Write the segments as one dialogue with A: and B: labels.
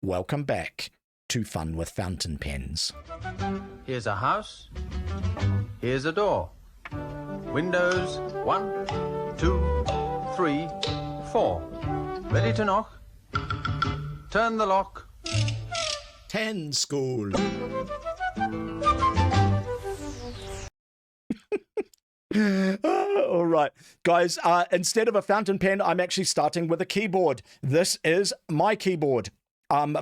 A: Welcome back to Fun with Fountain Pens.
B: Here's a house. Here's a door. Windows 1, 2, 3, 4. Ready to knock? Turn the lock.
A: 10 school. All right, guys, instead of a fountain pen, I'm actually starting with a keyboard. This is my keyboard.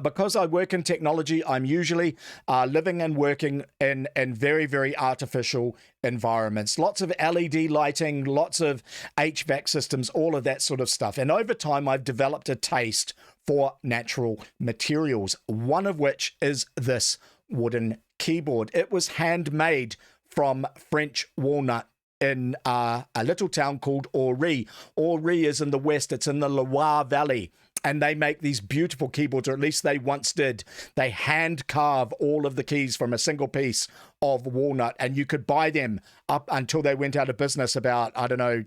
A: Because I work in technology, I'm usually living and working in very, very artificial environments. Lots of LED lighting, lots of HVAC systems, all of that sort of stuff. And over time, I've developed a taste for natural materials, one of which is this wooden keyboard. It was handmade from French walnut in a little town called Ory. Ory is in the west. It's in the Loire Valley. And they make these beautiful keyboards, or at least they once did. They hand carve all of the keys from a single piece of walnut, and you could buy them up until they went out of business about,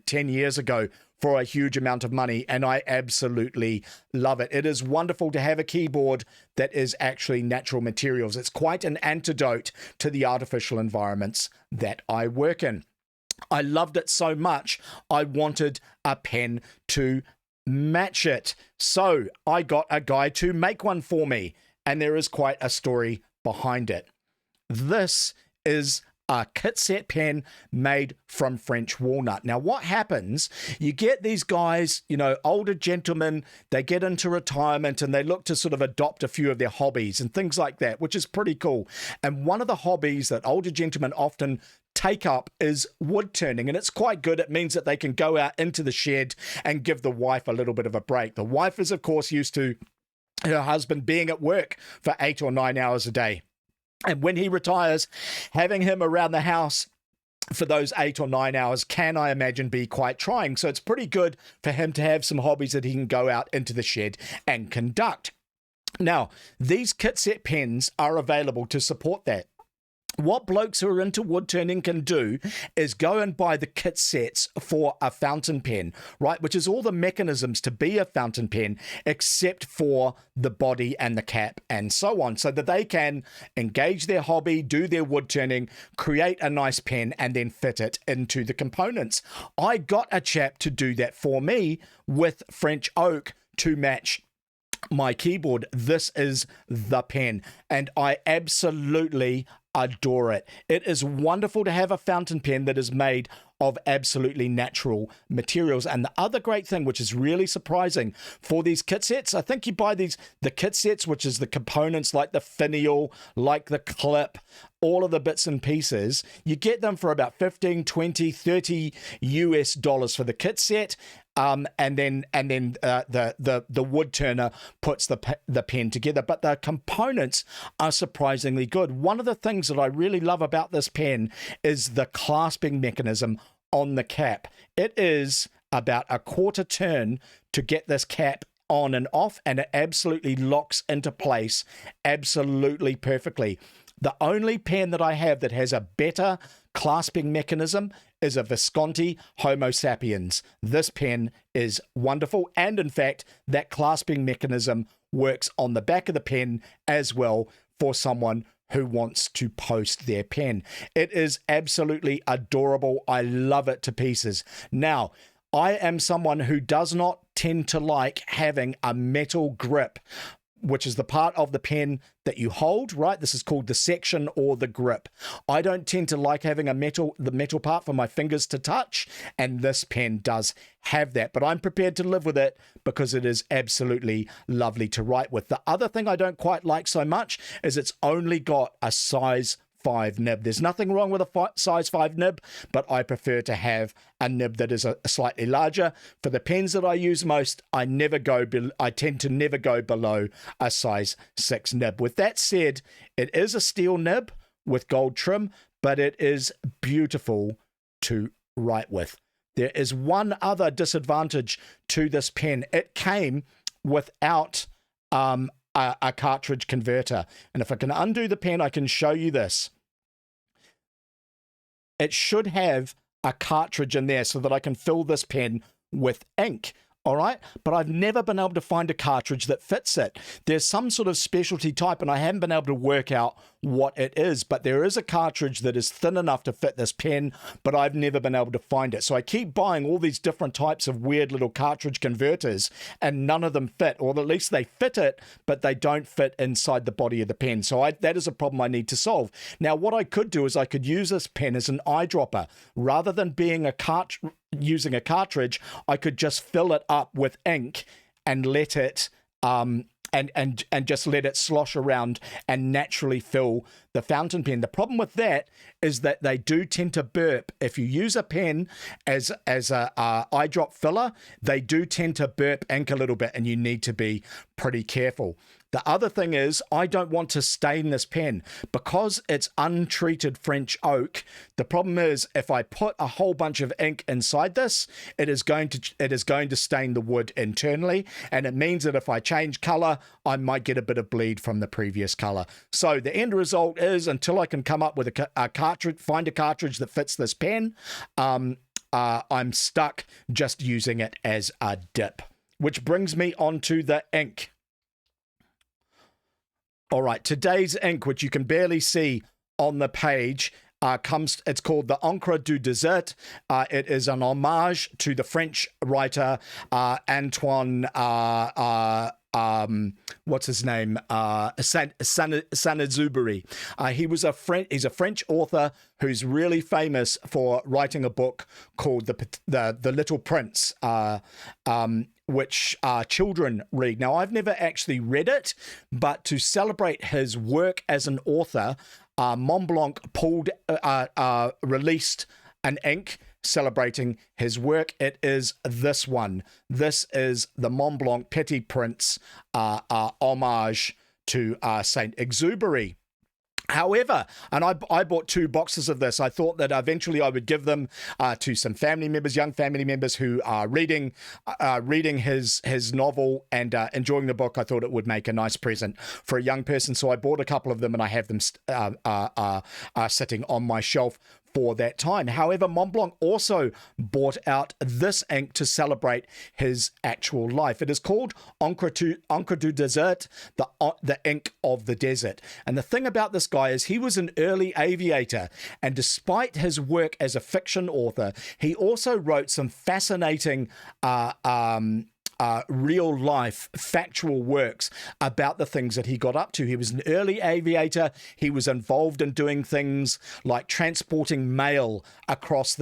A: 10 years ago for a huge amount of money, and I absolutely love it. It is wonderful to have a keyboard that is actually natural materials. It's quite an antidote to the artificial environments that I work in. I loved it so much, I wanted a pen to match it. So I got a guy to make one for me, and there is quite a story behind it. This is a kitset pen made from French walnut. Now, what happens, you get these guys, older gentlemen, they get into retirement and they look to sort of adopt a few of their hobbies and things like that, which is pretty cool. And one of the hobbies that older gentlemen often take up is wood turning, and it's quite good. It means that they can go out into the shed and give the wife a little bit of a break. The wife is, of course, used to her husband being at work for 8 or 9 hours a day. And when he retires, having him around the house for those 8 or 9 hours can, I imagine, be quite trying. So it's pretty good for him to have some hobbies that he can go out into the shed and conduct. Now, these kitset pens are available to support that. What blokes who are into wood turning can do is go and buy the kit sets for a fountain pen, right? Which is all the mechanisms to be a fountain pen, except for the body and the cap and so on, so that they can engage their hobby, do their wood turning, create a nice pen, and then fit it into the components. I got a chap to do that for me with French oak to match my keyboard. This is the pen, and I absolutely adore it. It is wonderful to have a fountain pen that is made of absolutely natural materials. And the other great thing, which is really surprising for these kit sets, I think you buy the kit sets, which is the components like the finial, like the clip, all of the bits and pieces, you get them for about 15, 20, 30 US dollars for the kit set. And then the wood turner puts the pen together. But the components are surprisingly good. One of the things that I really love about this pen is the clasping mechanism on the cap. It is about a quarter turn to get this cap on and off, and it absolutely locks into place absolutely perfectly. The only pen that I have that has a better clasping mechanism is a Visconti Homo sapiens. This pen is wonderful, and in fact, that clasping mechanism works on the back of the pen as well for someone who wants to post their pen. It is absolutely adorable. I love it to pieces. Now, I am someone who does not tend to like having a metal grip, which is the part of the pen that you hold, right? This is called the section or the grip. I don't tend to like having the metal part for my fingers to touch, and this pen does have that, but I'm prepared to live with it because it is absolutely lovely to write with. The other thing I don't quite like so much is it's only got a size 5 nib. There's nothing wrong with a size 5 nib, but I prefer to have a nib that is a slightly larger. For the pens that I use most, I tend to never go below a size 6 nib. With that said, it is a steel nib with gold trim, but it is beautiful to write with. There is one other disadvantage to this pen. It came without a cartridge converter. And if I can undo the pen, I can show you this. It should have a cartridge in there so that I can fill this pen with ink. all right? But I've never been able to find a cartridge that fits it. There's some sort of specialty type, and I haven't been able to work out what it is, but there is a cartridge that is thin enough to fit this pen, but I've never been able to find it. So I keep buying all these different types of weird little cartridge converters, and none of them fit, or at least they fit it, but they don't fit inside the body of the pen. So that is a problem I need to solve. Now, what I could do is I could use this pen as an eyedropper. Rather than being using a cartridge, I could just fill it up with ink and let it and just let it slosh around and naturally fill the fountain pen. The problem with that is that they do tend to burp. If you use a pen as a eyedrop filler, they do tend to burp ink a little bit, and you need to be pretty careful. The other thing is, I don't want to stain this pen because it's untreated French oak. The problem is, if I put a whole bunch of ink inside this, it is going to stain the wood internally, and it means that if I change color, I might get a bit of bleed from the previous color. So the end result is, until I can come up with a cartridge, find a cartridge that fits this pen, I'm stuck just using it as a dip. Which brings me on to the ink. All right, today's ink, which you can barely see on the page, it's called the Encre du Désert. It is an homage to the French writer Antoine, what's his name? Saint-Exupéry. He's a French author who's really famous for writing a book called the Little Prince, which children read. Now, I've never actually read it, but to celebrate his work as an author, Montblanc released an ink celebrating his work. It is this one. This is the Montblanc Petit Prince homage to Saint-Exupéry. However, and I bought 2 boxes of this. I thought that eventually I would give them to some family members, young family members who are reading his novel and enjoying the book. I thought it would make a nice present for a young person. So I bought a couple of them, and I have them sitting on my shelf for that time. However, Montblanc also bought out this ink to celebrate his actual life. It is called Encre du Désert, the ink of the desert. And the thing about this guy is he was an early aviator, and despite his work as a fiction author, he also wrote some fascinating real life factual works about the things that he got up to. He was an early aviator. He was involved in doing things like transporting mail across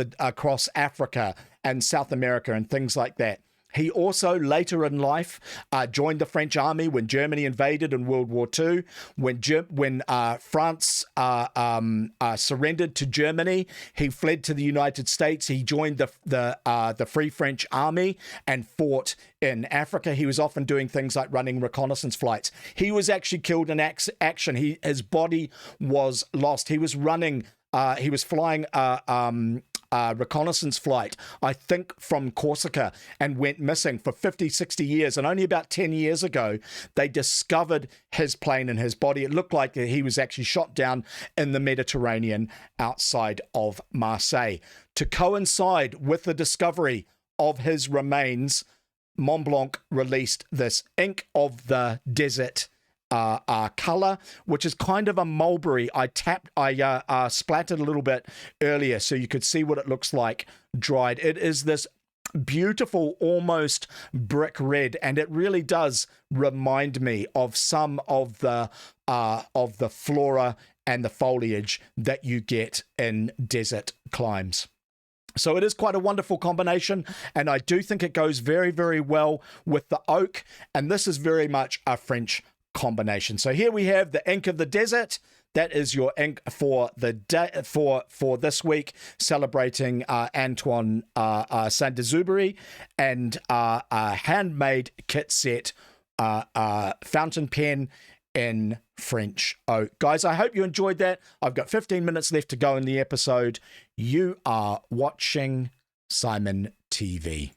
A: Africa and South America and things like that. He also, later in life, joined the French army when Germany invaded in World War II. When France surrendered to Germany, he fled to the United States. He joined the Free French Army and fought in Africa. He was often doing things like running reconnaissance flights. He was actually killed in action. His body was lost. He was running. He was flying reconnaissance flight, I think from Corsica, and went missing for 50, 60 years. And only about 10 years ago, they discovered his plane and his body. It looked like he was actually shot down in the Mediterranean outside of Marseille. To coincide with the discovery of his remains, Montblanc released this Ink of the Desert color, which is kind of a mulberry. I splattered a little bit earlier so you could see what it looks like dried. It is this beautiful, almost brick red, and it really does remind me of some of the flora and the foliage that you get in desert climes. So it is quite a wonderful combination, and I do think it goes very, very well with the oak, and this is very much a French combination. So here we have the Ink of the Desert. That is your ink for the for this week, celebrating Antoine Saint-Exupéry, and a handmade kit set fountain pen in French oak. Guys, I hope you enjoyed that. I've got 15 minutes left to go in the episode. You are watching Simon TV.